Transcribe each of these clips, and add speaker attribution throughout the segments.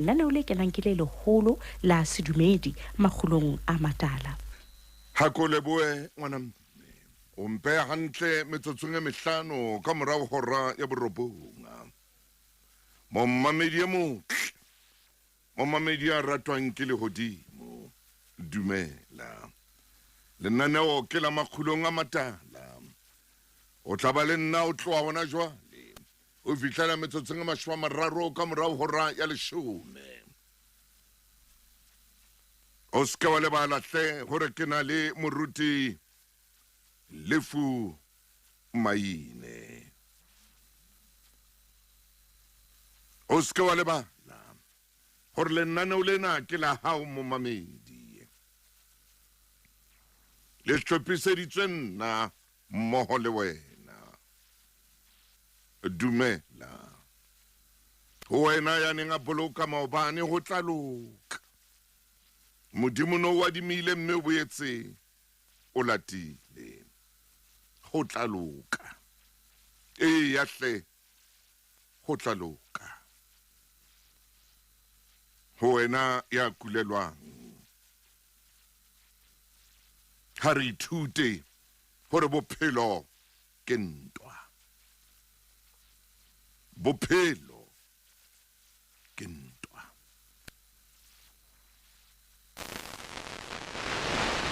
Speaker 1: Lenaneo le kenang ke le leholo la sedumedi makgulong a matala.
Speaker 2: Hakole boe ngwana o mpe hantle metsotsong e mehlano ka morao hora ya borobonga. Mommamedi e motle, mommamedi a ratwang ke lehodimo, dumela. Lenaneo ke la makgulong a matala. O tla ba le nna o tloha hona jwale. O fihlela metsotsong e 30 ka morao hora ya 10. O ska wa lebala hle hore ke na le moruti Lefu Maine. O ska wa lebala hore lenaneo lena ke la hao momamedi. Le hlophiseditswe nna mmoho le wena. Dumela. Ho wena ya neng a boloka maobane ho tla loka. Modimo no wa dimile mme o boetse o latile. Ho tla loka. Ya hle ho tla loka. Ho wena ya kulelwang. Ha re ithute hore bophelo ke ntwa. Bophelo ke ntwa.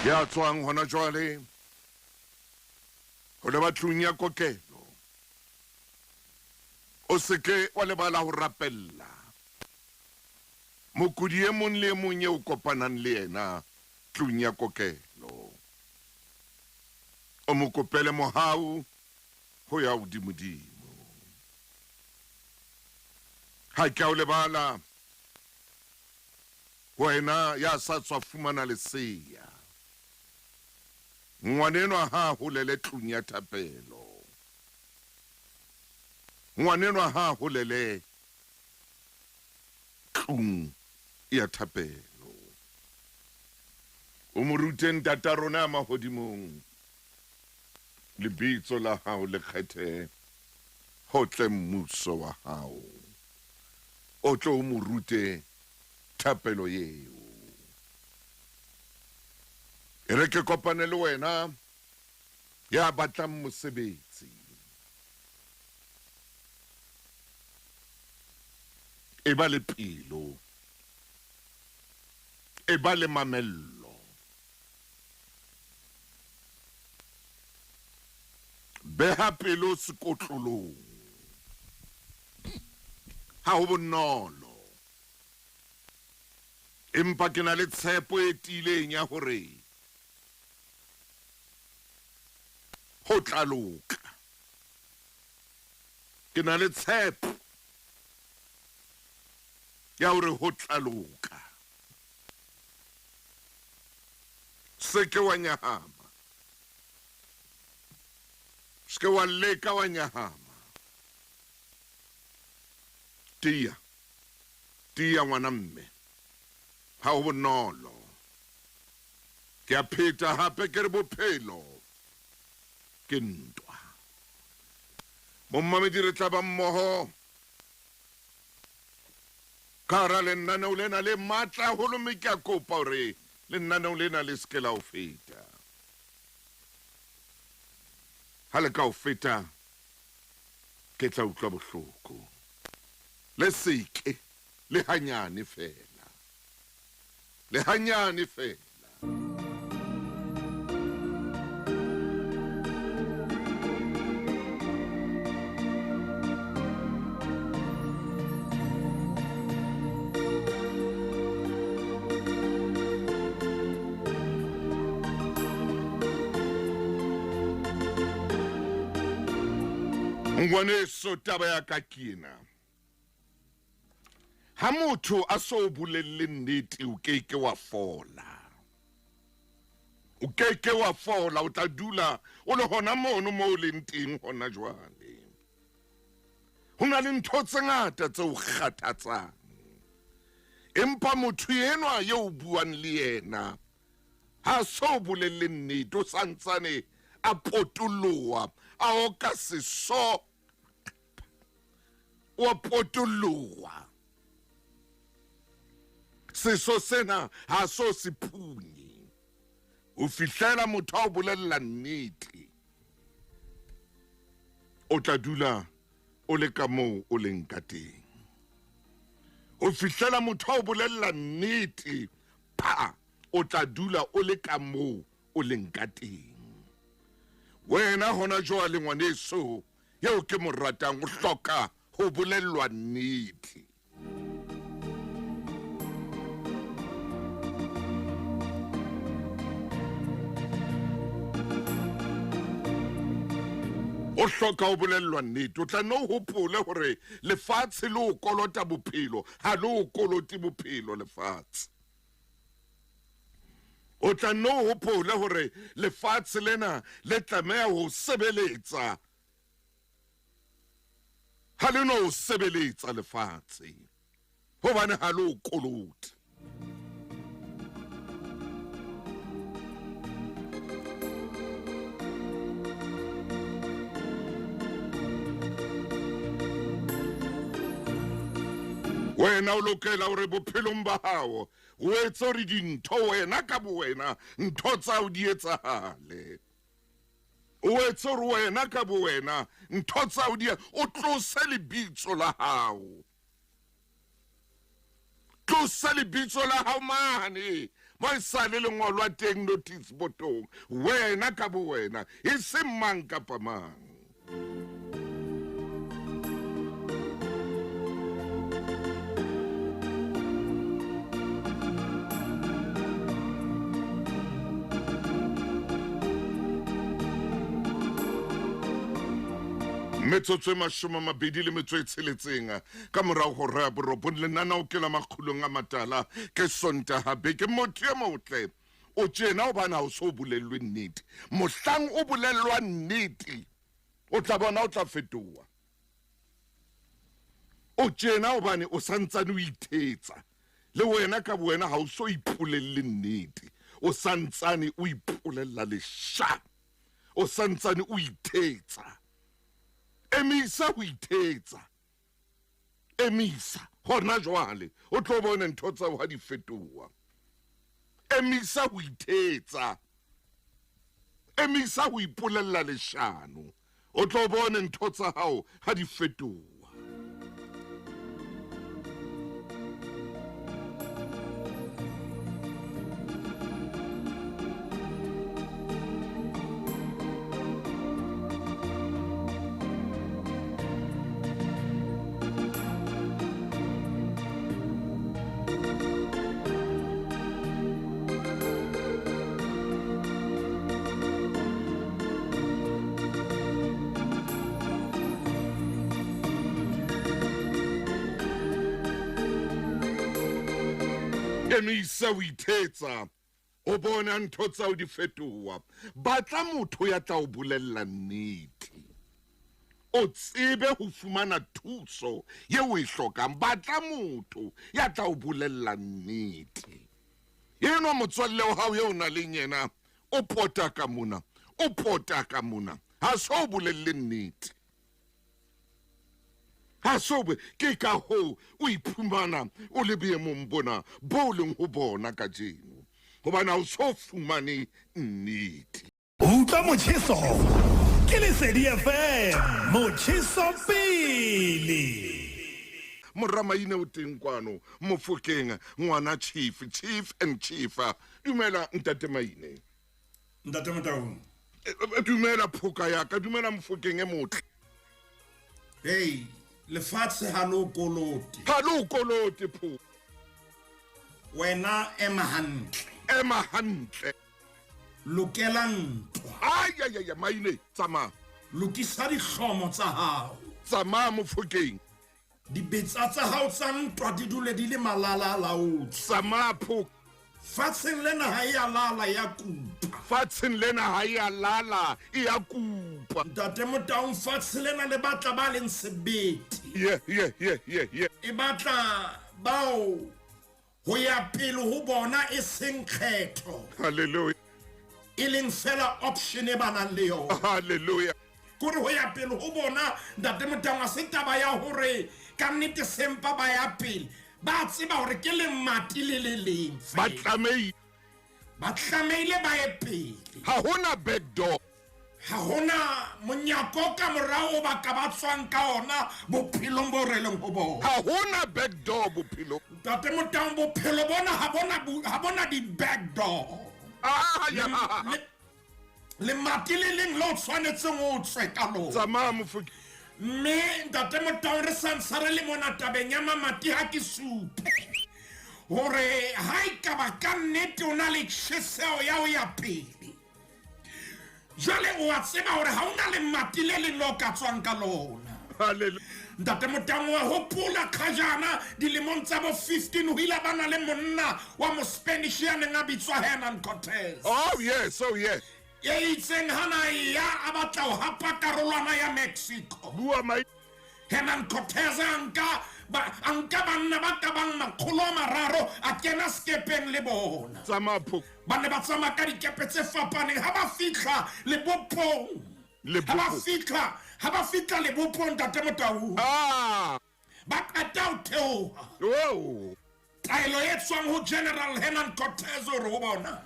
Speaker 2: Ya tswang hona jwale ho le batlung ya kokelo. O seke wa lebala ho rapella. Mokudi e mong le mong eo kopanang le yena tlung ya kokelo. O mo kopele mohau ho ya hodimodimo. Ha ke a o lebala wena ya sa tswa fumana leseya. Ngwanenwa ha holele tlung ya thapelo. Ngwanenwa ha holele tlung ya thapelo. O mo rute ntata rona mahodimong. Lebitso la hao le kgethe ho tle mmuso wa hao. O tlo mo rute thapelo yeo. E re ke kopane le wena ya batlang mosebetsi. E ba le pelo. E ba le mamello. Beha pelo sekotlolong. Ha ho bonolo. Empa ke na le tshepo e tiileng ya hore ho tla loka. Ke na le tshepo ya hore ho tla loka. Seke wa nyahama. Seke wa leka wa nyahama. Tia ngwana mme. Ha ho bonolo. Ke a pheta hape ke re bophelo ke ntwa. Mommamedi re tla ba mmoho ka hara lenaneo lena le matla haholo, mme ke a kopa hore lenaneo lena le seke la ho feta. Ha le ka ho feta ke tla utlwa bohloko. Le seke le hanyane fela. Le hanyane fela. Ngwaneso taba ya ka kena. Ha motho a so bolelle nnete o keke wa fola. O keke wa fola, o tla dula o le hona mono mo leng teng hona jwale. Ho na le ntho tse ngata tse o kgathatsang. Empa motho enwa eo buang le yena ha so bolelle nnete, o santsane a potoloha, a oka seso. O potoloha. seso sena ha so se phunye o fihlela motho a o bolella nnete o tla dula o le ka moo o leng ka teng o fihlela motho a o bolella nnete pa o tla dula o le ka moo o leng ka teng wena hona jwale ngwaneso yeo ke mo ratang o hloka ho bolellwa nnete o hloka ho bolellwa nnete o tla no hopole hore lefatshe le o kolota bophelo ha le o koloti bophelo lefatshe o tla no hopole hore lefatshe lena le tlameha ho sebeletsa ha le no sebeletsa lefatshe hobane ha le o koloti wena o lokela hore bophelong ba hao o etse hore dintho wena ka bowena ntho tsa o di etsahale o etse hore wena ka bowena ntho tsa o di o tlose lebitso la hao tlose lebitso la hao mane mo isale lengolwa teng notice botong wena ka bowena e se mang kapa mang metsotso e mashome mabedi le metso e tsheletseng ka morao ho ra borobong lenana o kela makgulong a matala ke Sontaha beke motho e motle o tjena o bana o so bolellwe nnete mohlang o bolellwa nnete o tla bona o tla fetoha o tjena o bane o santsane o ithetsa le wena ka wena ha o so ipolelle nnete o santsane o ipolella lesha o santsane o ithetsa emisa ho ithetsa emisa hona jwale o tlo bona ntho tsa ho di fetoha emisa ho ithetsa emisa ho ipolella leshano o tlo bona ntho tsa hao ha di fetoha emisa o ithetsa o bona ntho tsa o di fetoha batla motho ya tla o bolella nnete o tsebe ho fumana thuso ye o e hlokang batla motho ya tla o bolella nnete yeno motswalle wa hao ye o na le yena o pota ka mona ha so bolelle nnete ha sobe ke ka ho o iphumana o le boemong bona bo leng ho bona ka jeno hobane o so fumane nnete
Speaker 3: utlwa motjheso ke Lesedi FM motjheso pele
Speaker 2: moramaine o teng kwano Mofokeng ngwana chief and chief dumela ntate Maine
Speaker 3: ntate Motaung
Speaker 2: dumela phoka ya ka dumela Mofokeng e motle
Speaker 3: hey lefatshe ha lo koloti
Speaker 2: pho
Speaker 3: wena ema hantle lokela ntwa
Speaker 2: ya Maine tsama
Speaker 3: lokisa dihlomo tsa hao
Speaker 2: tsama Mofokeng
Speaker 3: dibetsa tsa hao tsa ntwa di dule di le malala laotswe
Speaker 2: tsama pho
Speaker 3: fatsheng lena ha ya lala ya kupa
Speaker 2: fatsheng lena ha ya lala ya kupa
Speaker 3: ntate Motaung fatshe lena le batla ba leng sebete
Speaker 2: yeah
Speaker 3: e batla bao ho ya pele ho bona e seng kgetho
Speaker 2: hallelujah
Speaker 3: e leng fela option e bana le yo
Speaker 2: hallelujah
Speaker 3: kore ho ya pele ho bona ntate Motaung a se taba ya hore ka nnete sempa ba ya pele ba tseba hore ke le mati le le leng
Speaker 2: ba
Speaker 3: fela.
Speaker 2: tlameile
Speaker 3: Ba tlameile ba e pele.
Speaker 2: ha hona back door
Speaker 3: Ha hona monyako ka morao ba ka ba tswang ka ona bophelong bo re leng ho bona.
Speaker 2: ha hona back door bophelo
Speaker 3: Ntate Motang bophelo bona ha bona di back door.
Speaker 2: ya
Speaker 3: Le mati le leng lo tshwanetseng o tswe ka lona.
Speaker 2: tsamaya Mofokeng
Speaker 3: Mme ntate Motang re sansa re le mona tabeng ya mamati ha ke supe hore ha ikaba ka nnete o na le tjheseho ya ho ya pele. Jwale o a tseba hore ha o na le mati le le lo ka tswang ka lona.
Speaker 2: haleluya
Speaker 3: Ntate Motang wa hopola khajana dilemong tsa bo 15 ho ile ba na le monna wa mo Spanish ya neng a bitswa Hernan Cortez.
Speaker 2: oh yes
Speaker 3: Ye itseng hana ya a batla ho hapa karolwana ya Mexico.
Speaker 2: bua mai
Speaker 3: Hernan Cortez anka banna ba ka bang 300 a kena skepeng le bona.
Speaker 2: tsamaya Phoko
Speaker 3: Ba ne ba tsamaya ka dikepe tse fapaneng ha ba fihla Lebopong. Ha ba fihla Lebopong ntate Motau. Ba qeta ho theoha.
Speaker 2: oh
Speaker 3: Taelo e tswang ho General Hernan Cortez o re ho bona.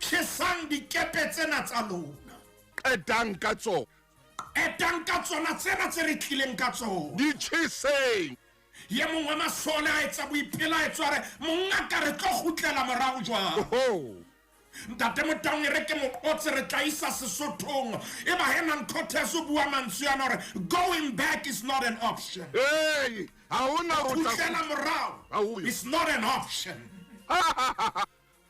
Speaker 3: Kesang dikepe tsena tsa lona.
Speaker 2: qetang ka tsona
Speaker 3: Etang ka tsona tsena tse re tlileng ka tsona.
Speaker 2: di tjheseng
Speaker 3: Ye mong wa masole a etsa boipelaetso re monga ka re tlo kgutlela morao jwang.
Speaker 2: oh
Speaker 3: Ntate Motang re ke mo otse re tla isa Sesothong. Eba Hernan Cortez o bua mantswe ana hore going back is not an option.
Speaker 2: hey ha hona
Speaker 3: Kgutlela morao
Speaker 2: Hauyo.
Speaker 3: is not an option.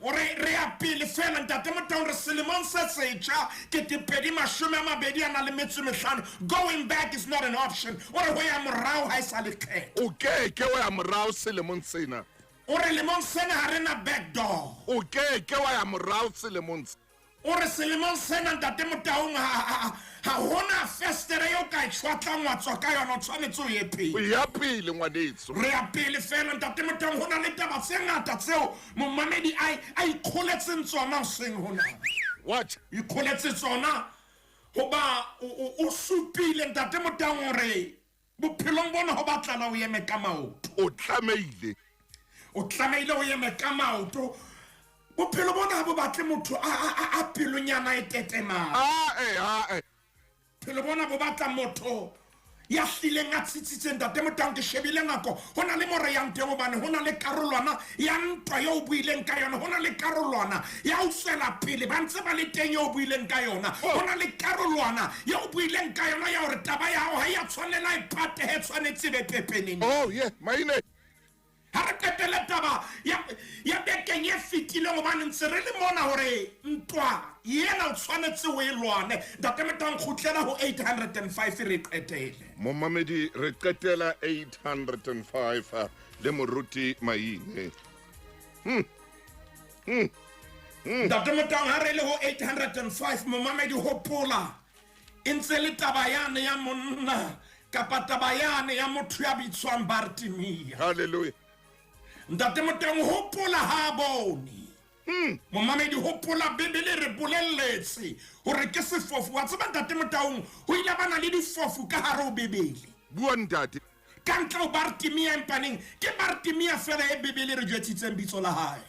Speaker 3: Ore re a pele fela ntate Motang re selemong se setjha ke tepedi mashome a mabedi a na le metso e mehlano. Going back is not an option. Ore ho ya morao ha e sa le kgetho.
Speaker 2: o ke wa ya morao selemong sena
Speaker 3: Ore lemong sena ha re na back door.
Speaker 2: o ke wa ya morao selemong se
Speaker 3: Ore selemong sena ntate Motang ha hona festere yo ka tshwatlang wa tswa ka yona o tshwanetse o ye
Speaker 2: o
Speaker 3: pele.
Speaker 2: ya pele ngwanetso
Speaker 3: Re a pele fela ntate Motang hona le taba tse ngata tseo momamedi a ikgoletseng tsona seng hona.
Speaker 2: what
Speaker 3: Ikgoletse tsona hoba o supile ntate Motang hore bophelong bona ho batlana o eme ka maoto.
Speaker 2: o tlameile
Speaker 3: O tlameile o eme ka maoto. Bophelo bona ha bo batle motho a pelonyana e tetemang. Bophelo bona bo batla motho ya hlileng a tsitsitseng ntate Motang ke shebile nako ho na le mo re yang teng hobane ho na le karolwana ya ntwa yo o buileng ka yona, ho na le karolwana ya o tswela pele ba ntse ba le teng yo o buileng ka yona, ho na le karolwana ya o buileng ka yona ya hore taba ya hao ha ya tshwanela e phate he tshwanetse be pepeneng.
Speaker 2: oh yeah maine
Speaker 3: Ha re qetele taba ya bekeng e fetileng hobane ntse re le mona hore ntwa yena o tshwanetse o e lwane. Ntate Motang kgutlela ho 805 re qetele.
Speaker 2: momamedi re qetela 805 le moruti maine
Speaker 3: Ntate Motang ha re le ho 805 momamedi hopola e ntse le taba yane ya monna kapa taba yane ya motho ya bitswang Bartimea.
Speaker 2: haleluya
Speaker 3: Ntate Motang hopola ha bone. Momamedi hopola Bebele re bolelletse hore ke sefofu wa tseba ntate Motang ho ile bana le difofu ka hare ho Bebele.
Speaker 2: bua ntate
Speaker 3: Ka ntle ho Bartimea empaneng ke Bartimea fela e Bebele re jwetsitseng bitso la hae.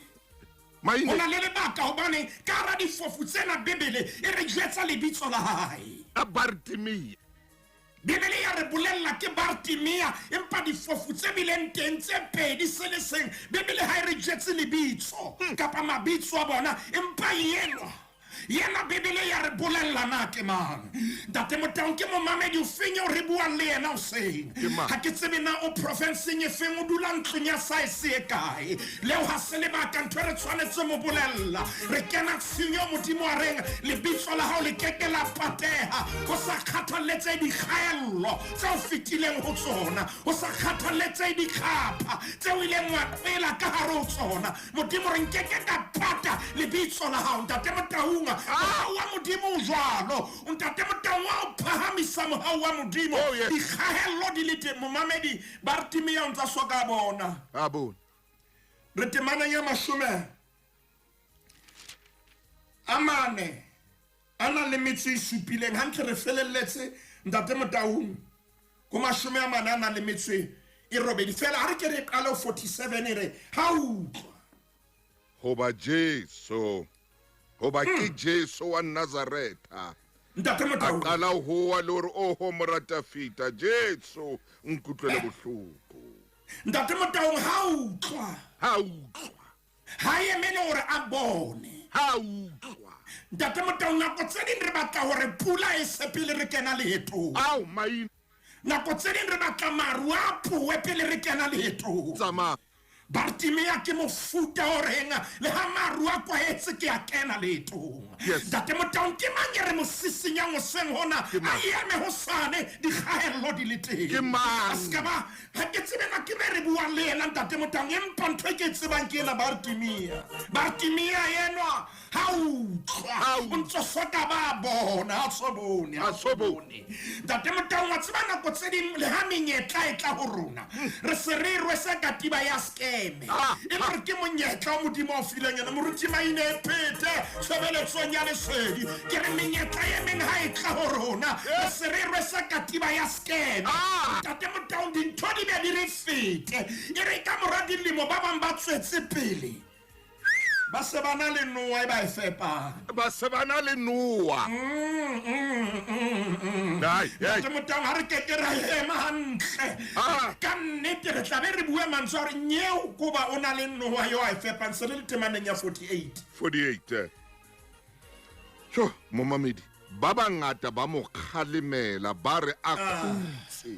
Speaker 2: maine
Speaker 3: Hona le lebaka hobane ka hara difofu tsena Bebele e re jwetsa lebitso la hae.
Speaker 2: a Bartimea
Speaker 3: Bebele ya re bolella ke Bartimea empa difofu tse bileng teng tse pedi se le seng Bebele ha e re jwetse lebitso kapa mabitso a bona empa yena Bebele ya re bolella na ke mang. Ntate Motang ke momamedi o feng o re buang le yena o seng. Ha ke tsebe na o provinceng e feng o dula ntlong ya saese e kae. Leo ha se lebaka ntho re tshwanetse mo bolella. Re kena tshenyo modimo wa reng lebitso la hao le keke la pateha ho sa kgathaletse dikgaello tse o fetileng ho tsona, ho sa kgathaletse dikgapha tse o ileng wa qela ka hare ho tsona. Modimo re nkeke ka pata lebitso la hao. Ntate Motang wa modimo o jwalo ntate Motang wa phahamisa mohau wa modimo. Dikgahello di le teng momamedi Bartimea o ntsa soka bona
Speaker 2: a bona
Speaker 3: re temaneng ya mashome a mane a na le metso e supileng hantle re felelletse ntate Motang ko mashome a mane a na le metso e robedi fela ha re ke re qalo 47 e re ha utlwa
Speaker 2: Hoba Jesu. Hoba ke Jesu wa Nazareta.
Speaker 3: ntate Motaung
Speaker 2: Aqala ho wa le hore o ho morata fita Jesu nkutlwele bohloko.
Speaker 3: ntate Motaung ha utlwa
Speaker 2: Ha utlwa.
Speaker 3: ha emele hore a bone
Speaker 2: Ha utlwa.
Speaker 3: ntate Motaung nako tse ding re batla hore pula e se pele re kena leetong
Speaker 2: Au maina
Speaker 3: nako tse ding re batla maru a puwe pele re kena leetong
Speaker 2: tsama.
Speaker 3: Bartimea ke mofuta o renga le ha maru a kwaetse ke a kena leetong
Speaker 2: Yes.
Speaker 3: ntate Motaung ke mang ya re mosisinya ngoseng hona a eme ho sane di kgaello di le teng
Speaker 2: Ke mang?
Speaker 3: A ska ba ha ke tsebe na ke be re bua le yena ntate Motaung empa ntho e ke tsebang ke ena Bartimea yenwa ha utlwa o ntso soka ba bona ha so bone ntate Motaung wa tseba nako tse ding le ha menyetla e tla ho rona re se re rwesa katiba ya skeme e re ke monyetla o modimo o fileng yena moruti maine e phete tshebeletsong ya lesedi ke re menyetla e meng ha e tla ho rona re se re rwesa katiba ya skeme ntate Motaung dintho di be di re fete e re ka mora dilemo ba bang ba tswetse pele ba se bana le noa e ba e fepang
Speaker 2: Ba se bana le Noa. Dai,
Speaker 3: ntate Motaung ha re keke ra ema hantle ka nnete re tlabe re bue mantswe gore nyeo koba o na le noa yo a e fepang se le le temaneng ya 48
Speaker 2: 48. Sho, momamedi. Ba bangata ba mo kgalemela ba re a khutse.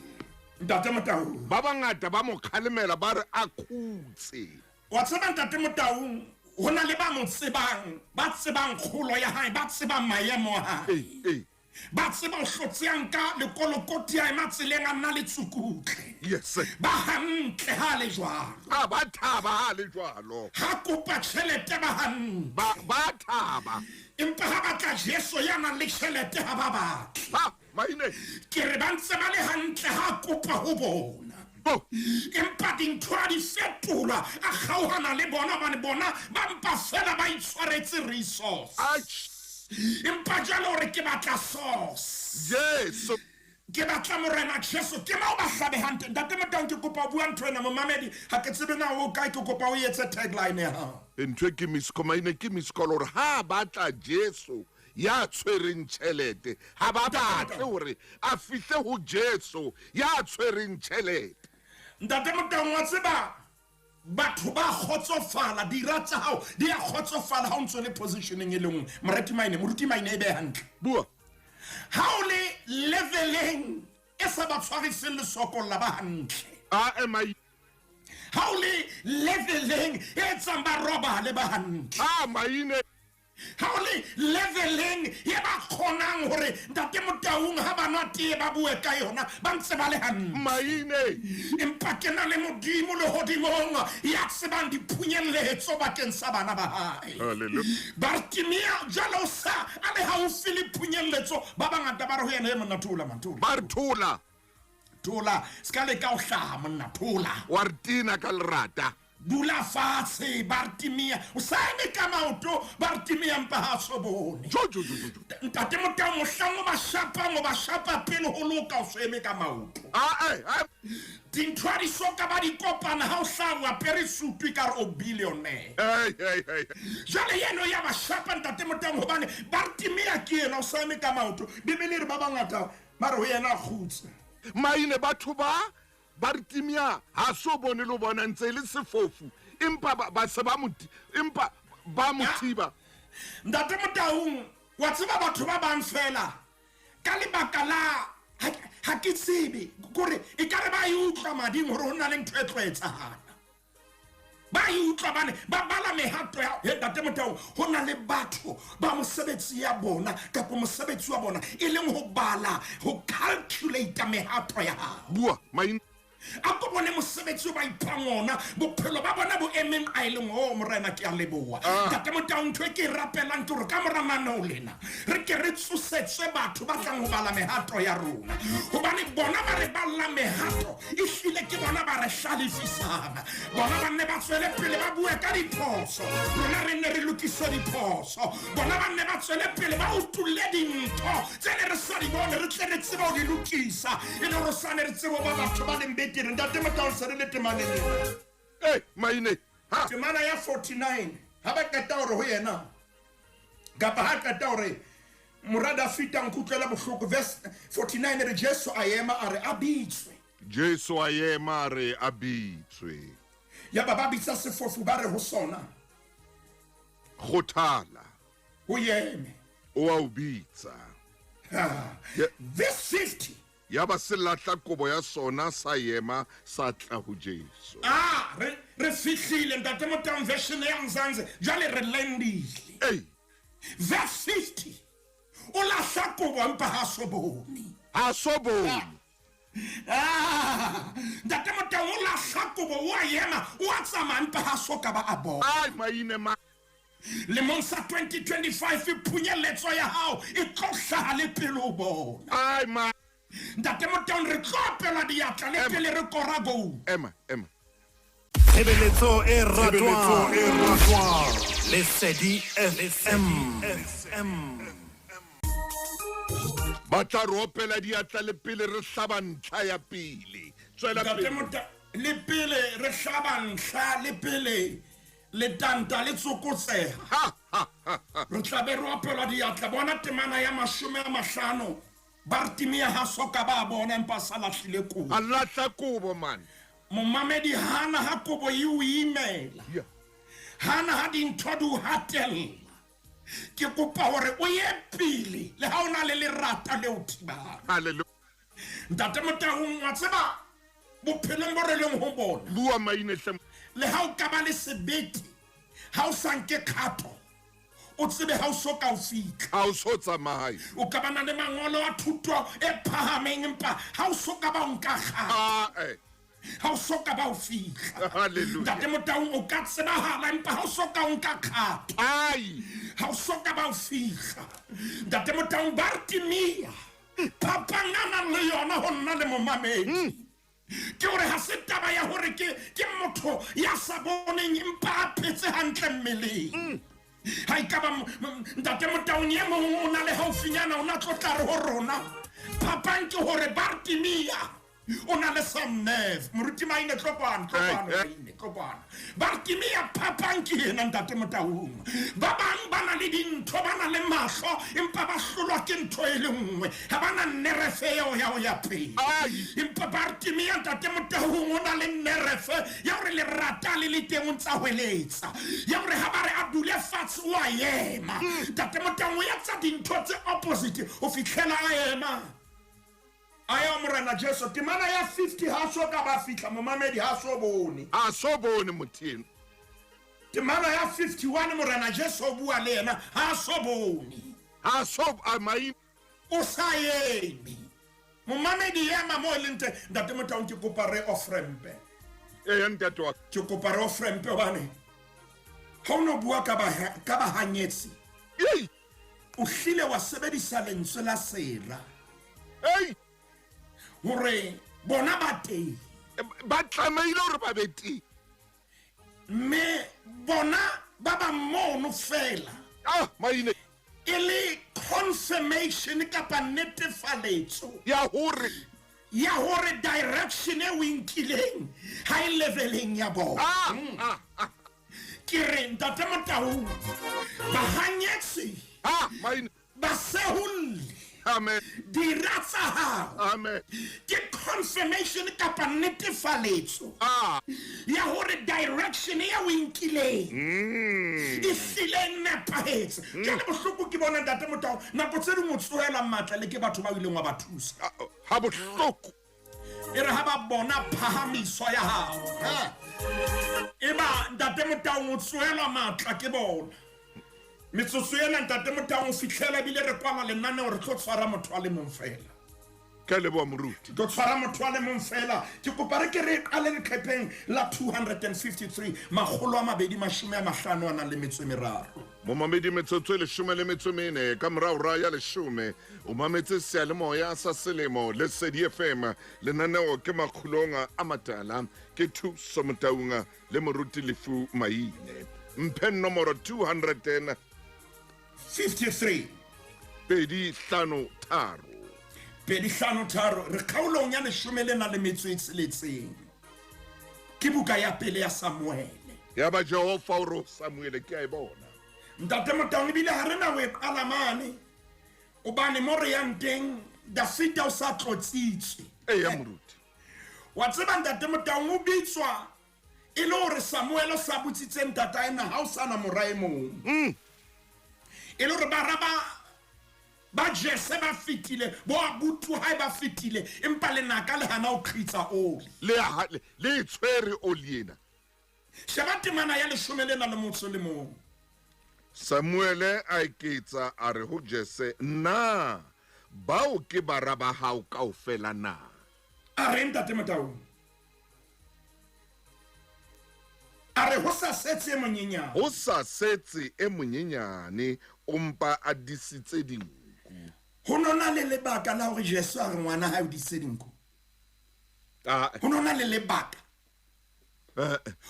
Speaker 3: ntate Motaung
Speaker 2: Ba bangata ba mo kgalemela ba re a khutse.
Speaker 3: wa tseba ntate Motaung ho na le ba mo tsebang ba tsebang kgolo ya hae ba tsebang maemo a hae ba tseba o hlotseang ka lekolokoti ya matseleng a nna le tsukutle
Speaker 2: Yes.
Speaker 3: ba hantle ha le jwalo
Speaker 2: Ba thaba ha le jwalo.
Speaker 3: ha kopa tjhelete ba hantle
Speaker 2: Ba thaba.
Speaker 3: empa ha batla Jesu ya nang le tjhelete ha ba batla
Speaker 2: Ha, maine.
Speaker 3: ke re ba ntse ba le hantle ha kopa ho bona
Speaker 2: Oh,
Speaker 3: empa dintho a di fetolwa a kgaohana le bona hobane bona ba mpa fela ba itshwaretse resource
Speaker 2: ach.
Speaker 3: empa jalo hore ke batla source
Speaker 2: Jesu.
Speaker 3: ke batla morena Jesu ke mao ba hlabehang teng ntate Motaung ke kopa o bua ntho ena momamedi ha ke tsebe na o kae ke kopa o etse tagline ya hao
Speaker 2: Ntwe ke maine ke call hore ha batla Jesu ya tshwereng tjhelete ha ba batle hore a fihle ho Jesu ya tshwereng tjhelete.
Speaker 3: ntate Motaung wa tseba batho ba khotsofala dira tsa hao di a khotsofala ha o ntse le positioning e le nngwe moruti maine e be hantle
Speaker 2: Bua.
Speaker 3: ha o le leveleng e sa ba tshwariseng le sokolla ba hantle
Speaker 2: Am I?
Speaker 3: ha o le leveleng e etsang ba robale ba hantle
Speaker 2: Maine.
Speaker 3: ha o le leveleng e ba kgonang hore ntate Motaung ha ba nwa tee ba bue ka yona ba ntse ba le hantle
Speaker 2: Maine.
Speaker 3: empa ke na le modimo le hodimong ya tsebang diphunyelletso bakeng sa bana ba hae
Speaker 2: Hallelujah.
Speaker 3: Bartimea jalo sa a le haufi le phunyelletso ba bangata ba re ho yena e monna thola
Speaker 2: Bartula.
Speaker 3: thola ska le ka o hlaha monna thola
Speaker 2: Wartina kalrata.
Speaker 3: dula fatshe Bartimea o sa eme ka maoto Bartimea mpa ha so bone
Speaker 2: Jo.
Speaker 3: ntate Motaung mohlang o ba shapa pele ho loka o so eme ka maoto dintho a di soka ba di kopana ha o hlawa pere sutu ka re o billionaire
Speaker 2: Hey.
Speaker 3: jale yeno ya ba shapa ntate Motaung hobane Bartimea ke yena o sa eme ka maoto bibele re ba bangata ba re ho yena a khutse
Speaker 2: Maine batho ba Bartimea ha so bone lo bona ntse le sefofu empa ba se ba muti empa ba mutiba.
Speaker 3: ntate Motaung wa tseba batho ba bang fela ka lebaka la ha ke tsebe gore e ka re ba e utlwa mading hore ho na le ntho e tlo etsagala ba e utlwa bane ba bala mehato ya ntate Motaung ho na le batho ba mosebetsi ya bona kapa mosebetsi wa bona e leng ho bala ho calculate mehato ya hao
Speaker 2: Bua maine.
Speaker 3: a ko bone mosebetsi o ba iphang ona bophelo ba bona bo emeng a eleng o morena ke a leboa ntate Motaung ntho e ke e rapelang ke gore ka mora manao lena re ke re tshosetswe batho ba tlang ho bala mehato ya rona hobane bona ba re balla mehato e hlile ke bona ba re hlalefisang bona ba nne ba tswele pele ba bue ka diphoso rona re nne re lokise diphoso bona ba nne ba tswele pele ba utulle dintho tse ne re sa di bone re tle re tseba ho di lokisa e le gore sane re tsebo ba batho ba leng ke re ntate Motaung se re le temane le
Speaker 2: maine ha
Speaker 3: temana ya 49 ha ba qeta hore ho yena kapa ha qeta hore morada fita nkutlela bohloko verse 49 re Jesu a ema a re a bitswe
Speaker 2: Jesu a ema a re a bitswe
Speaker 3: ya ba bitsa sefofu ba re ho sona
Speaker 2: kgothala
Speaker 3: o yeme
Speaker 2: o a o bitsa
Speaker 3: verse 50
Speaker 2: ya ba se latla kobo ya sona sa ema sa tla ho Jesu
Speaker 3: re fihlile ntate Motaung version ya Mzansi jwale re lendile verse 50 o la sakobo mpa ha soboni ntate Motaung o la sakobo wa yema wa tsama mpa ha soka ba abo
Speaker 2: maine ma
Speaker 3: le monsa 2025 iphunyelletso ya hao e tlohlaha le pelo bona ntate Motaung re tlopela diatla le pele re kora go
Speaker 2: ema
Speaker 4: Tshebeletso e ratwang Lesedi FM
Speaker 2: ba tla ropela diatla le pele re hlaba ntlha ya pele tswela pele
Speaker 3: le pele re hlaba ntlha le pele le tanta le tsokotseha re tla be ropela diatla bona temana ya 50 Bartimea ha soka ba bona empa salahlile kubo
Speaker 2: Allah tla kubo man
Speaker 3: momamedi hana ha kobo e o imela hana ha dintho di o hatella ke kopa hore o ye pele le ha ona le lerata le o thibang
Speaker 2: haleluya
Speaker 3: ntate Motaung wa tseba bophelong bo re leng ho bona
Speaker 2: bua maine hle
Speaker 3: le ha o ka ba le sebete ha o sanke khato o tsebe ha o soka o fika
Speaker 2: ha o so tsamaya
Speaker 3: o ka bana le mangolo a thuto e phahameng empa ha o soka ba o nka kgato ha o soka ba o fika
Speaker 2: haleluya
Speaker 3: ntate Motaung o ka tsebahala empa ha o soka o nka kgato ha o soka ba o fika ntate Motaung Bartimea papangana le yona ho nna le momamedi ke hore ha se taba ya hore ke motho ya sa boneng empa a phetse hantle mmeleng ha ikaba ntate Motaung ye mong o na le haufinyana o na tlotla re ho rona papang ke hore Bartimea o na le some nerve moruti maine tlopana Bartimea papang ke yena ntate Motaung ba bang ba na le dintho ba na le mahlo empa ba hlolwa ke ntho e le nngwe ha ba na nerefe eo ya o ya pele empa Bartimea ntate Motaung o na le nerefe ya hore le rata le le teng o ntsa hweletsa ya hore ha ba re a dule fatshe o a ema ntate Motaung o ya tsa dintho tse opposite o fitlhela a ema aya morena Jesu temana ya 50 ha so ka ba fitla momamedi ha so bone
Speaker 2: mothino
Speaker 3: temana ya 51 morena Jesu o bua le yena ha so bone
Speaker 2: ha so maine
Speaker 3: o sa yemi momamedi yema mo lente ntate Motaung ke kopa re ofrempe
Speaker 2: ntate wa
Speaker 3: ke kopa re ofrempe bane ha o no bua ka ba hanyetsi o hlile wa sebedisa lentswe la sera hore bona ba teng
Speaker 2: ba tlameile hore ba beti
Speaker 3: me bona ba ba mono fela
Speaker 2: maine
Speaker 3: e le confirmation kapa netefaletso
Speaker 2: ya hore
Speaker 3: direction e o inkileng high leveleng ya bona ke re ntate Motaung ba hanyetsi
Speaker 2: maine
Speaker 3: ba sehulli
Speaker 2: amen
Speaker 3: diratsa
Speaker 2: amen
Speaker 3: ke confirmation kapa netefaletso ya hore direction ya o inkileng e sile nepahetse ke le bohloko ke bona ntate Motaung nako tse di motsoela matla le ke batho ba ileng wa ba thusa
Speaker 2: ha bohloko
Speaker 3: e re ha ba bona phahamiso ya hao eba ntate Motaung o tsoela matla ke bona metsotso ena ntate Motaung o fitlhela bile re kwala lenane hore tlo tshwara motho a le mong fela
Speaker 2: ka le bo moruti
Speaker 3: tlo tshwara motho a le mong fela ke kopa re ke re qale leqhepeng la 253 250 ana le metso meraro
Speaker 2: mo mamedi metsotso le 14 ka morao ya 10 o mametse sealemoya sa selemo le Lesedi FM lenaneo ke makgulong a matala ke Thuso Motaung le moruti Lefu Maine mphen nomoro 253
Speaker 3: 53
Speaker 2: pedi hlano tharo
Speaker 3: 2:5 re kgaolong ya 16 ke buka ya pele ya Samuele.
Speaker 2: ya ba Jehova o re Samuele ke a e bona.
Speaker 3: Ntate Motaung ebile ha re na we alamane o bane mo re yang teng Dafita o sa tlotsitswe.
Speaker 2: ya moruti
Speaker 3: Wa tseba ntate Motaung o bitswa e le hore Samuele sa butsitse ntata ena ha o sana morae mong. E le hore ba Jesse ba fitile bo abutu ha ba fitile empa le naka le hana o qhitsa oli
Speaker 2: le tshwere oliena.
Speaker 3: sheba temana ya 11
Speaker 2: Samuele a iketsa a re ho Jesse, nna bao ke bara ba hao kaofela na.
Speaker 3: a re ntate Motaung a re ho sa setse monyenyane
Speaker 2: Ho sa setse e monyenyane o mpa a disitse dinku.
Speaker 3: ho nona le lebaka la hore Jesu a re ngwana ha o disedinko. Ho nona le lebaka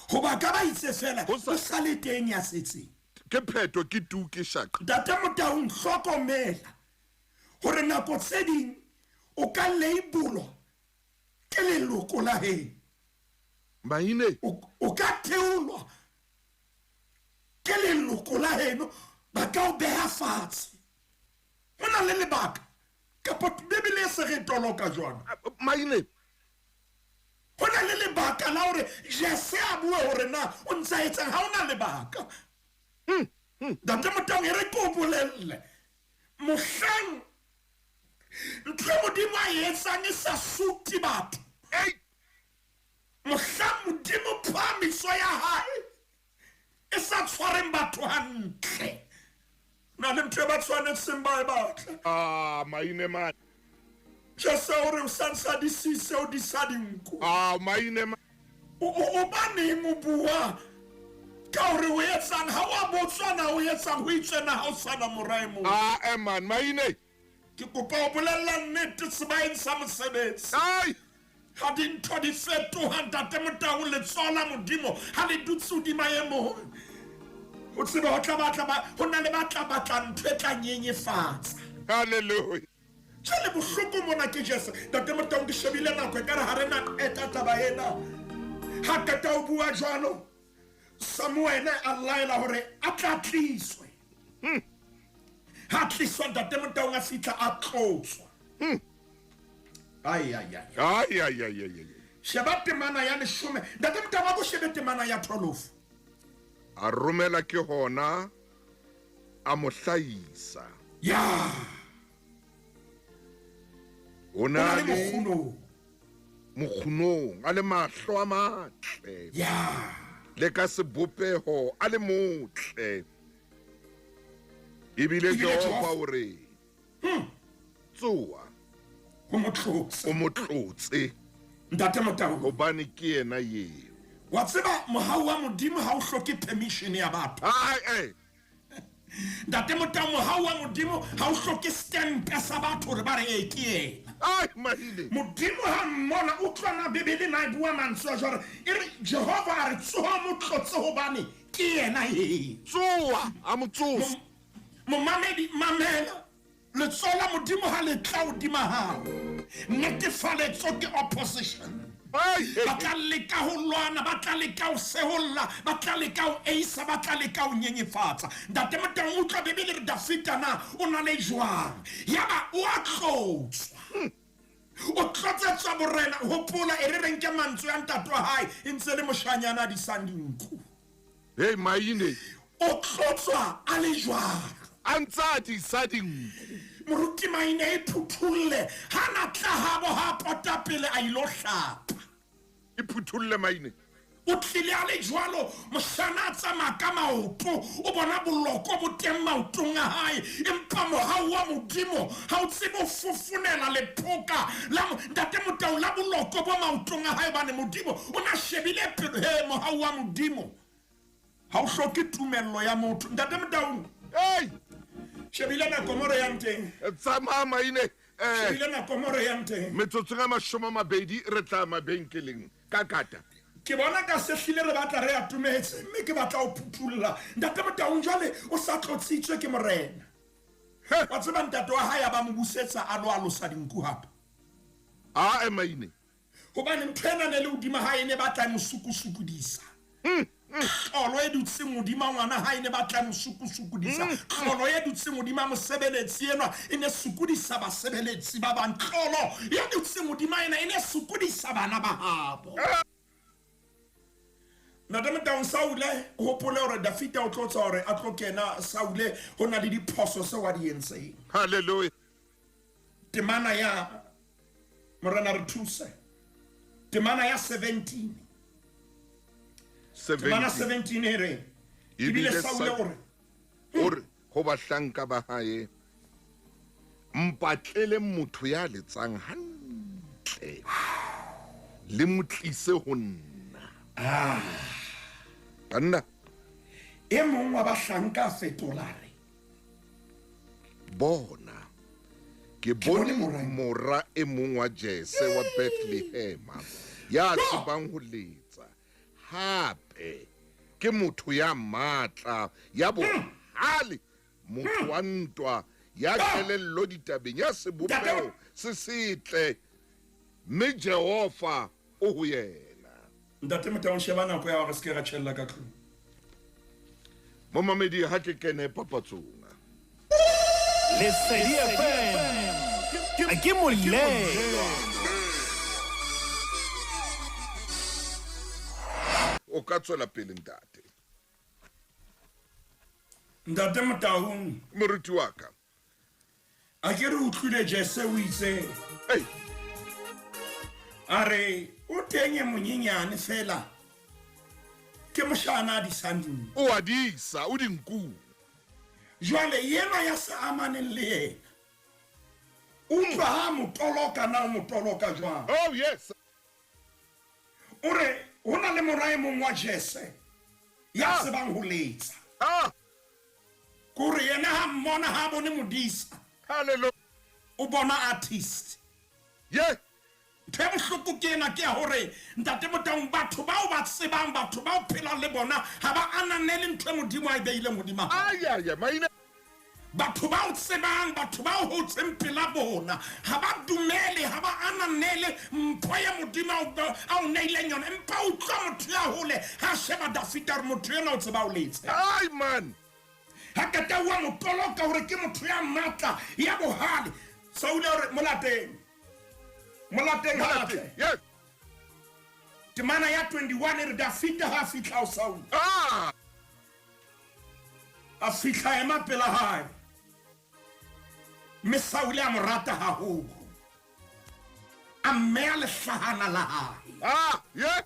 Speaker 3: ho ba ka ba itse fela o sa le teng ya setse
Speaker 2: Ke pheto ke tu ke shaka.
Speaker 3: ntate Motaung hlokomela hore nako tse ding o ka leibulo ke leloko la heno.
Speaker 2: Maine
Speaker 3: O ka theolwa ke leloko la heno ba ka o beha fatshe. Ho na le lebaka kapa Bibele se re toloka jwana.
Speaker 2: maine
Speaker 3: Ho na le lebaka la hore Jesse a bua hore na o ntsa etsang ha ona lebaka. Ntate Motaung e re ko bolelle mohlang ntwe Modimo a etsang e sa suti batho. Mohlang Modimo phamiso ya hae e sa tshwareng batho hantle. Na le ntwe ba tshwanetseng ba e batla.
Speaker 2: maine man.
Speaker 3: Jesse o re o sansa di sise o di sa dinku.
Speaker 2: Maine
Speaker 3: O baneng o bua ka hore o etsang ha wa botswana o etsang ho itsena ha o sana morae mo.
Speaker 2: man maine.
Speaker 3: Ke kopa o bolella nnete sebaeng sa mosebetsi. Ha dintho di fetoha ntate Motaung letsola Modimo ha le dutse hodima emo. O tseba ho tla batla ho na le batla ntho e tla nyenyefatsa.
Speaker 2: Hallelujah.
Speaker 3: Jale bohloko mona ke Jesse. Ntate Motaung ke shebile nako e kare ha re na eta taba ena. Ha qeta o bua jwalo Samuele a laela hore a tla tliswe. Ha tliswa ntate Motaung a fitla a tlotswa. Ai. Sheba temana ya 10. Ntate Motaung a go shebe temana ya 12.
Speaker 2: A romela ke hona a mo hlahisa.
Speaker 3: Ya.
Speaker 2: Ona
Speaker 3: le
Speaker 2: le mokgunong a le mahlo a matle.
Speaker 3: Ya.
Speaker 2: Le ka sebopeho a le motle. Ebile Jehova o re tsoa
Speaker 3: O mo tlotse. Ntate Motaung
Speaker 2: hobane ke yena eo.
Speaker 3: wa tseba mohau wa Modimo ha o hloke permission ya batho. Ntate Motaung mohau wa Modimo ha o hloke stamp sa batho hore ba re ke yena.
Speaker 2: Mahile.
Speaker 3: Modimo ha mmona o tlwana Bibele na e bua mantswe jware e re Jehova a re tsoha mo tlotse hobane ke yena
Speaker 2: Tsoa a mo tsosa.
Speaker 3: Momamedi mamela letsola Modimo ha le tla hodima hao netefaletso ke opposition. Ba tla leka ho lwana, ba tla leka ho seholla, ba tla leka ho eisa, ba tla leka ho nyenyefatsa. Ntate Motaung o tla Bibele re Dafita na o na le jwang yaba o a tlotswa. O tlotsetswa borena hopola e re reng ke mantswe ya ntate wa hae e ntse le moshanyana di sandinku.
Speaker 2: Maine.
Speaker 3: O tlotswa a le jwang.
Speaker 2: Antsadi sading.
Speaker 3: Moruti Maine e phuthulle ha na tla habo ha pota pele a ilo hlapa.
Speaker 2: E phuthulle Maine.
Speaker 3: O tlile a le jwalo moshana tsamaya ka maoto o bona boloko bo teng maotong a hae empa mohau wa Modimo ha o tsebe o fofonela lephoka la ntate Motaung la boloko bo maotong a hae bane Modimo o na shebile pele mohau wa Modimo ha o hloke tumello ya motho. Ntate Motaung shebile na komoro ya nteng
Speaker 2: Tsama Maine.
Speaker 3: shebile na komoro ya nteng
Speaker 2: Metsotso ga mashoma mabedi re tla mabenkeleng ka kata.
Speaker 3: ke bona ka sehlile re batla re atumetse mme ke batla o phuthulla. Ntate Motaung jwale o sa tlotsitswe ke morena wa tseba ntate wa hae ba mo busetsa a lo alosa dinku hape
Speaker 2: a Maine
Speaker 3: hobane mthena ne le udima hae ne batla mo sukusukudisa tlolo e dutse modima ngwana hae ne batla mo sukusukudisa tlolo e dutse modima mosebeletsi enwa e ne sukudisa basebeletsi ba bang tlolo e dutse modima ena e ne sukudisa bana ba habo Madame Down Saule, hopole hore Dafita o tlotsa hore a tlo kena Saule ho na le diphoso se wa di entseng.
Speaker 2: Hallelujah.
Speaker 3: Temana ya Morena re thuse. Temana ya 17. Temana 17 ere. Ibile Saule
Speaker 2: ore ho bahlanka ba hae mpatlele motho ya letsang hantle le motlise ho nna. Anna
Speaker 3: e mong wa bahlanka fetolare
Speaker 2: bona ke bone mora e mong wa Jese wa Bethlehem ya tsebang ho letsa hape ke motho ya matla ya bohale motho wa ntwa ya kelello ditabeng ya sebopeo se setle mme Jehova o ho yena.
Speaker 3: Ntate Motao shebana ko ya re se ra tshella ka tlung.
Speaker 2: Mo mamedi ha ke kene papatsonga.
Speaker 4: Lesedi FM. Ke molelo.
Speaker 2: O ka tswela pele ntate.
Speaker 3: Ntate Motao
Speaker 2: Moruti wa ka.
Speaker 3: a ke re utlwile Jese o itse
Speaker 2: Hey.
Speaker 3: are o tenye monyenyane fela ke moshana di sanding
Speaker 2: O adisa o dinku.
Speaker 3: jwale yena ya sa amaneng le yena utlwa ha motoloka na motoloka jwang
Speaker 2: Oh yes.
Speaker 3: ore hona le morae mong wa Jese ya sebang ho letsa
Speaker 2: Ah,
Speaker 3: kore yena ha mmona ha bone modisa
Speaker 2: hallelujah.
Speaker 3: o bona artist
Speaker 2: Yeah.
Speaker 3: the bohloko ke ena ke hore ntate Motao batho bao ba tsebang batho bao phela le bona ha ba ananele ntwe modimo a beile modimo
Speaker 2: Aya Maine.
Speaker 3: batho bao tsebang batho bao ho tsempela bona ha ba dumele ha ba ananele mpho ya modimo a o neileng yona empa o tla motho ya hole ha sheba Dafita re motho yena o tseba o letse
Speaker 2: Ay man.
Speaker 3: ha ka ta wa motoloka hore ke motho ya matla ya bohale Saule hore molateng hate
Speaker 2: Yes.
Speaker 3: temana ya 21 re Dafita ha fitla o Saule
Speaker 2: Ah.
Speaker 3: a fitla ema pela hae me Saule a morata haholo a mmea lehlahana la hae
Speaker 2: Ah, yeah.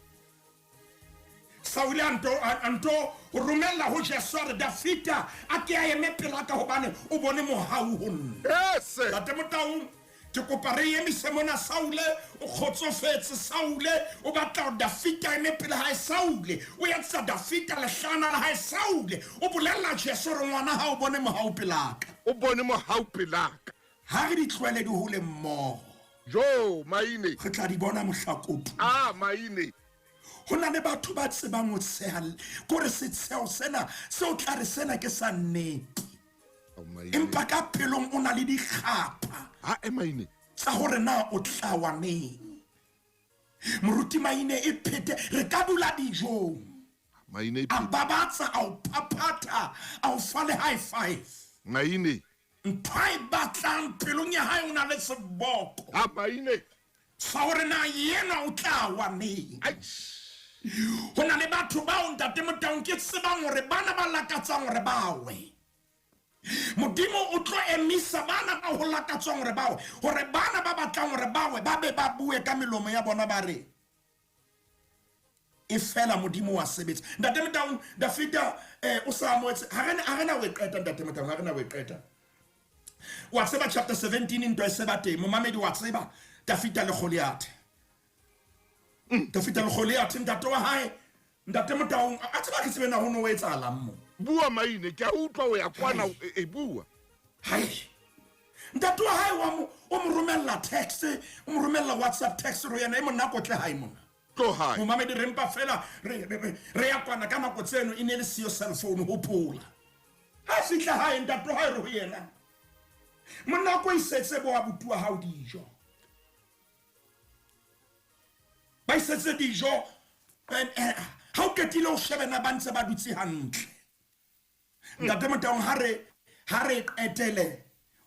Speaker 3: Saule anto romella ho Jesu re Dafita a ke a eme pela ka hobane o bone mohau ho nna
Speaker 2: Yes.
Speaker 3: Tate Motao ke kopa re emise mona Saule o kgotsofetse Saule o batla Dafita eme pela hae Saule o ya tsa Dafita lehlana la hae Saule o bolella Jesu re ngwana ha o bone mohau pelaka
Speaker 2: O bone mo haupelaka.
Speaker 3: ha re di tlwele di hole mmoho
Speaker 2: Jo Maine.
Speaker 3: re tla di bona mohlakoto
Speaker 2: Ah Maine.
Speaker 3: ho na le batho ba tsebang ho tsheha kore setsheo sena se o tla re sena ke sa nnete
Speaker 2: Oh Maine.
Speaker 3: empa ka pelong o na le dikgapa
Speaker 2: Ah Maine.
Speaker 3: tsa hore na o tla wa neng moruti Maine e phete re ka dula dijong
Speaker 2: Maine.
Speaker 3: a babatsa a o phaphatha a o fa le high five
Speaker 2: Maine.
Speaker 3: ntho e batlang pelong ya hae o na le seboko
Speaker 2: Ah Maine.
Speaker 3: sa hore na yena o tla wa neng
Speaker 2: Ai.
Speaker 3: ho na le batho bao ntate Motao ke tsebang hore bana ba lakatsang hore bawe modimo o tlo emisa bana ba ho lakatsang hore bawe hore bana ba batlang hore bawe ba be ba bue ka melomo ya bona ba re e fela modimo wa sebetsa ntate Motao Dafita o sa moetse ha rena we qeta ntate Motao ha rena we qeta wa tseba chapter 17 into e seba teng momamedi wa tseba Dafita le Goliath Dafita le Goliath ntate wa hae ntate Motao a tseba ke tsebena ho no o etsala mmo
Speaker 2: Bua Maine ke a utlwa o ya kwana e bua.
Speaker 3: hai ntate wa hae o mo romella text o mo romella WhatsApp text ro yena e monna ko tle hae mona
Speaker 2: Go high.
Speaker 3: momamedi re mpa fela re ya kwana ka nako tseno e ne le siyo cell phone ho pula ha fitla hae ntate wa hae re ho yena monna ko isetse bo abutua ha o dijo ba isetse dijo ha o ketile o shebena ba ntse ba dutse hantle ntate Motaung ha re etele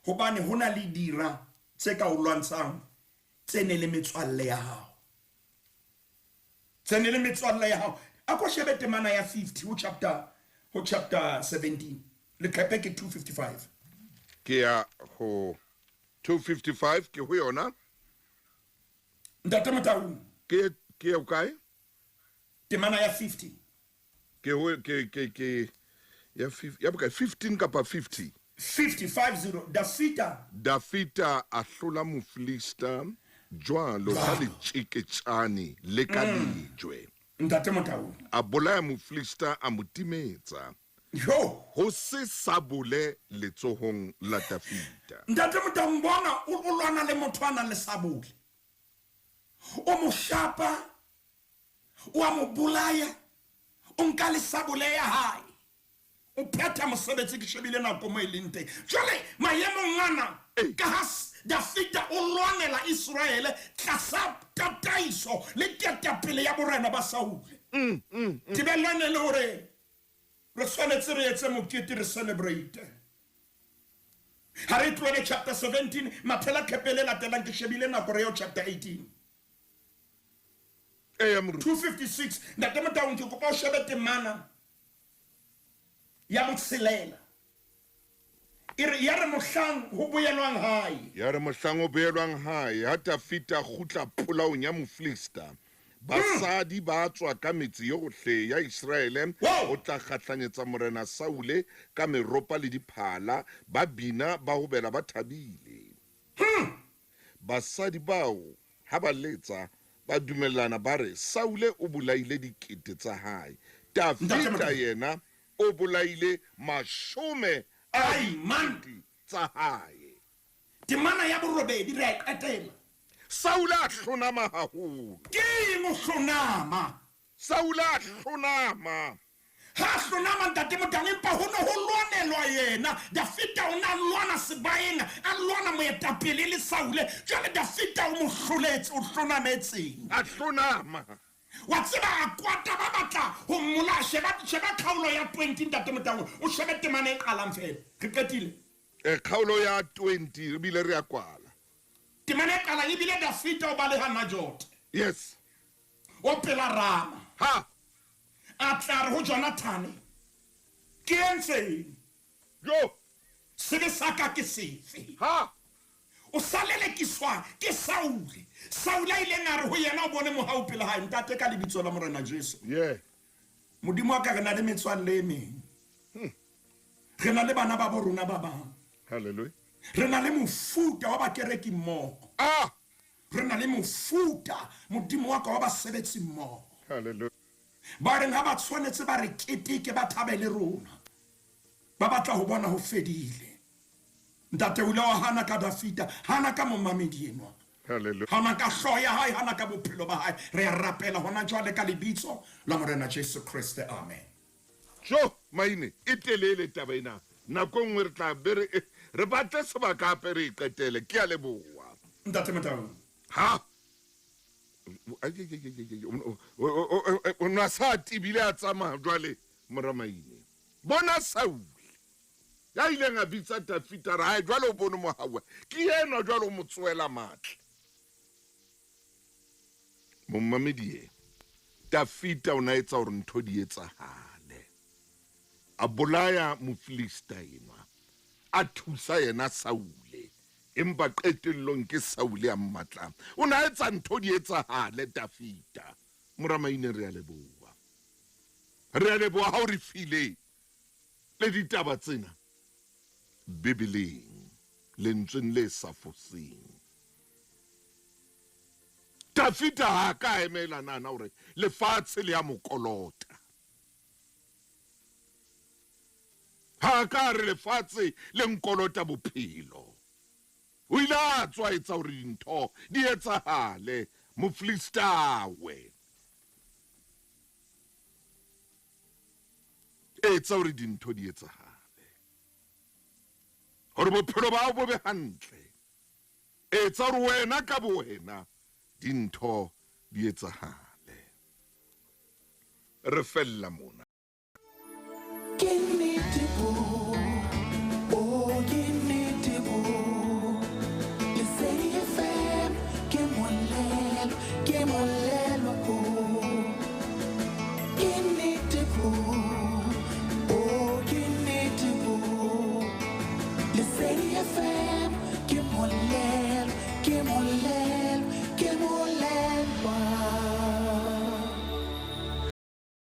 Speaker 3: hobane hona le dira tse ka o lwantshang tsene le metswalle ya hao tsene le metswalle ya hao ako shebe temana ya 50 ho chapter 17 le kepe ke 255
Speaker 2: ke ya ho 255 ke ho yona
Speaker 3: ntate Motaung
Speaker 2: ke o kae
Speaker 3: temana ya 50
Speaker 2: ke ho ke ya 15 kapa 50
Speaker 3: 50
Speaker 2: Dafita a hlola Mofilista jwalo ka letjeketjane le ka lejwe
Speaker 3: ntate Motaung
Speaker 2: a bolaya Mofilista a motimetsa
Speaker 3: yo
Speaker 2: ho se sabole letsohong la Dafita
Speaker 3: ntate Motaung bona o lwana le motho ana le sabole o mo shapa o a mo bolaya o nka le sabole ya hae o pheta mosebetsi ke shebile nako mo elente jwale maemong ana ka ha Dafita o lwanela Israele tlasa tataiso le ketapele ya borena ba Saule tibe lwanele hore re tshwanetse re etse mokete re celebrate ha re tlwele chapter 17 mathela khepele latelang ke shebile nako re yo chapter 18 256 ntate Motaung ke kopa o shebe temana ya motshelela ire ya re mohlang ho boelwang hae
Speaker 2: ya re mohlang o boelwang hae ha Dafita khutla pholaong ya Mofilista basadi ba tswa ka metsi yohle ya Israele o tla kgahlanyetsa morena Saule ka meropa le diphala ba bina ba hobela ba thabile basadi bao ha ba letsa ba dumellana ba re Saule o bolaile dikete tsa hae Dafita yena o bolaile mashome
Speaker 3: ai manti
Speaker 2: tsa hae
Speaker 3: temana ya borobedi re etela
Speaker 2: Saule a hlonama haholo
Speaker 3: ke mo hlonama
Speaker 2: Saule a hlonama
Speaker 3: ha hlonama ntate Motaung empa ho no ho lwanelwa yena Dafita o na lwana sebaeng a lwana moetapele le Saule jwale Dafita o mo hloletse o hlonametseng
Speaker 2: a hlonama
Speaker 3: wa tseba a kwata ba batla ho mola sheba khaolo ya 20 ntate Motaung o shebe temana e qalang fela re qetile
Speaker 2: khaolo ya 20 re bile re ya kwala
Speaker 3: temana e qalang e bile Dafita o ba le hana jot
Speaker 2: yes
Speaker 3: o pela Rama
Speaker 2: ha
Speaker 3: a tla re ho Jonathan ke ntse
Speaker 2: yo
Speaker 3: sebe saka ke sefe
Speaker 2: ha
Speaker 3: o salele kiswa ke Saule ile ngare ho yena o bone mohau pele ha ntate ka lebitso la morena Jesu
Speaker 2: yeah
Speaker 3: modimo wa ka re na le metswalle emeng re na le bana ba bo rona ba bang
Speaker 2: hallelujah
Speaker 3: re na le mofuta wa bakereki mmogo re na le mofuta modimo wa ka wa basebetsi mmogo
Speaker 2: hallelujah
Speaker 3: ba reng ha ba tshwanetse ba re keteke ba thabele rona ba batla ho bona ho fedile ntate o la hana ka Dafita hana ka momamedi enwa
Speaker 2: hallelujah
Speaker 3: hana ka hloya hae hana ka bophelo ba hae re a rapela hona jwale ka lebitso la morena Jesu Kriste amen
Speaker 2: jo maine e telele taba ena nako nngwe re tla be re batle sebaka hape re qetele ke a leboha
Speaker 3: ntate Motaung
Speaker 2: ha o na sa tibile a tsamaya jwale moramaine bona Saule ya ileng a bitsa Dafita ra hae jwale o bone mohawa ke yena jwale o mo tsoela matla mommamedi Dafita o na etsa hore ntho di etsahale a bolaya Mofilista enwa a thusa yena Saule empa qetellong ke Saule a mmatlang o na etsa ntho di etsahale Dafita moramaine re a leboha ha o re file le ditaba tsena Bibeleng lentsweng le sa foseng Dafita ha ka emela nana hore lefatshe le ya mokolota ha ka re lefatshe le nkolota bophelo o ile a tswa etsa hore dintho di etsahale Mofilista we etsa hore dintho di etsahale gore bophelo ba hao bo be hantle etsa gore wena ka bowena dintho di etsagale re fella mona
Speaker 5: FM, que molelo,